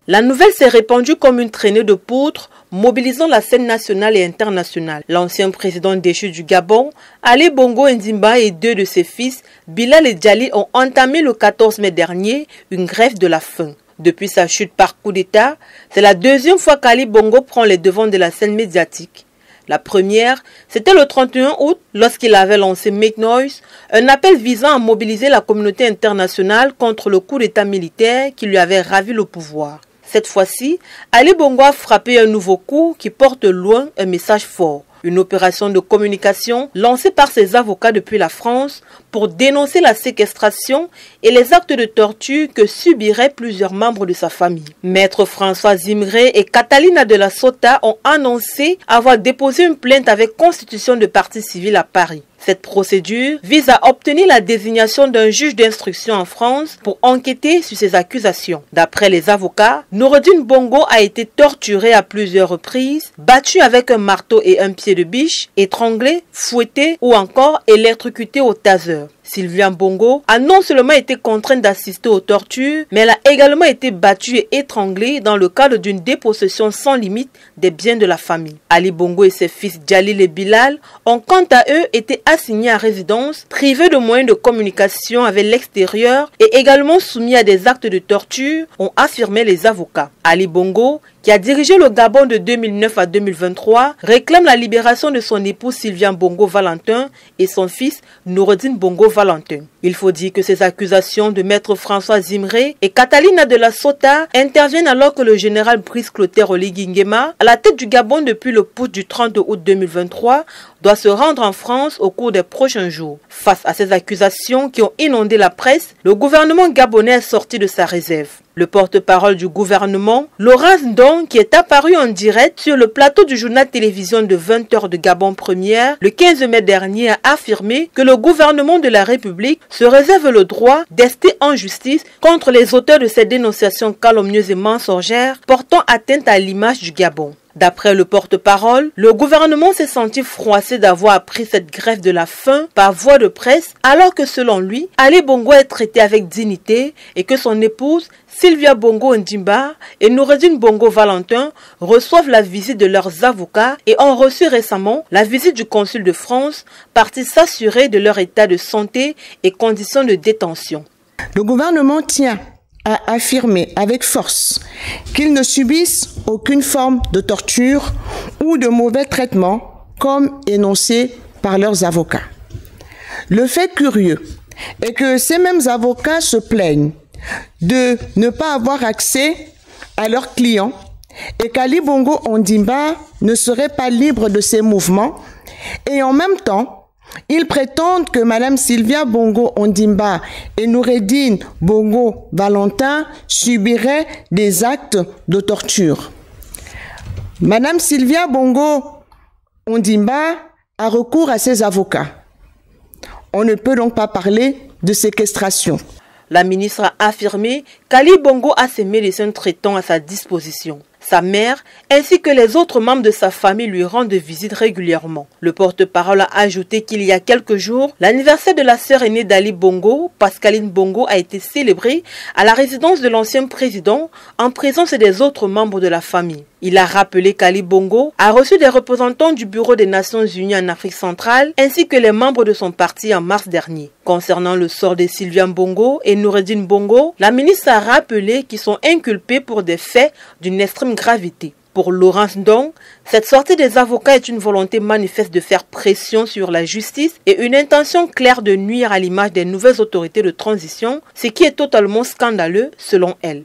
La nouvelle s'est répandue comme une traînée de poutres, mobilisant la scène nationale et internationale. L'ancien président déchu du Gabon, Ali Bongo Ondimba et 2 de ses fils, Bilal et Djali, ont entamé le 14 mai dernier une grève de la faim. Depuis sa chute par coup d'État, c'est la deuxième fois qu'Ali Bongo prend les devants de la scène médiatique. La première, c'était le 31 août, lorsqu'il avait lancé Make Noise, un appel visant à mobiliser la communauté internationale contre le coup d'État militaire qui lui avait ravi le pouvoir. Cette fois-ci, Ali Bongo a frappé un nouveau coup qui porte loin un message fort. Une opération de communication lancée par ses avocats depuis la France pour dénoncer la séquestration et les actes de torture que subiraient plusieurs membres de sa famille. Maître François Zimré et Catalina de la Sota ont annoncé avoir déposé une plainte avec constitution de partie civile à Paris. Cette procédure vise à obtenir la désignation d'un juge d'instruction en France pour enquêter sur ces accusations. D'après les avocats, Noureddine Bongo a été torturé à plusieurs reprises, battu avec un marteau et un pied de biche, étranglé, fouetté ou encore électrocuté au taser. Sylvia Bongo a non seulement été contrainte d'assister aux tortures, mais elle a également été battue et étranglée dans le cadre d'une dépossession sans limite des biens de la famille. Ali Bongo et ses fils Djalil et Bilal ont quant à eux été assignés à résidence, privés de moyens de communication avec l'extérieur et également soumis à des actes de torture, ont affirmé les avocats. Ali Bongo, qui a dirigé le Gabon de 2009 à 2023, réclame la libération de son épouse Sylvia Bongo Valentin et son fils Noureddine Bongo Valentin. Il faut dire que ces accusations de maître François Zimré et Catalina de la Sota interviennent alors que le général Brice Clotaire Oligui Nguema, à la tête du Gabon depuis le putsch du 30 août 2023, doit se rendre en France au cours des prochains jours. Face à ces accusations qui ont inondé la presse, le gouvernement gabonais est sorti de sa réserve. Le porte-parole du gouvernement, Laurence Ndong, qui est apparu en direct sur le plateau du journal télévision de 20h de Gabon Première, le 15 mai dernier, a affirmé que le gouvernement de la République se réserve le droit d'ester en justice contre les auteurs de ces dénonciations calomnieuses et mensongères portant atteinte à l'image du Gabon. D'après le porte-parole, le gouvernement s'est senti froissé d'avoir appris cette grève de la faim par voie de presse, alors que selon lui, Ali Bongo est traité avec dignité et que son épouse, Sylvia Bongo Ondimba et Noureddine Bongo Valentin reçoivent la visite de leurs avocats et ont reçu récemment la visite du consul de France, parti s'assurer de leur état de santé et conditions de détention. Le gouvernement tient à affirmer avec force qu'ils ne subissent aucune forme de torture ou de mauvais traitement comme énoncé par leurs avocats. Le fait curieux est que ces mêmes avocats se plaignent de ne pas avoir accès à leurs clients et qu'Ali Bongo Ondimba ne serait pas libre de ses mouvements et en même temps, ils prétendent que Madame Sylvia Bongo Ondimba et Noureddine Bongo Valentin subiraient des actes de torture. Madame Sylvia Bongo Ondimba a recours à ses avocats. On ne peut donc pas parler de séquestration. La ministre a affirmé qu'Ali Bongo a ses médecins traitants à sa disposition. Sa mère, ainsi que les autres membres de sa famille lui rendent visite régulièrement. Le porte-parole a ajouté qu'il y a quelques jours, l'anniversaire de la sœur aînée d'Ali Bongo, Pascaline Bongo, a été célébré à la résidence de l'ancien président en présence des autres membres de la famille. Il a rappelé qu'Ali Bongo a reçu des représentants du Bureau des Nations Unies en Afrique centrale ainsi que les membres de son parti en mars dernier. Concernant le sort de Sylvia Bongo et Noureddine Bongo, la ministre a rappelé qu'ils sont inculpés pour des faits d'une extrême gravité. Pour Laurence Ndong, cette sortie des avocats est une volonté manifeste de faire pression sur la justice et une intention claire de nuire à l'image des nouvelles autorités de transition, ce qui est totalement scandaleux selon elle.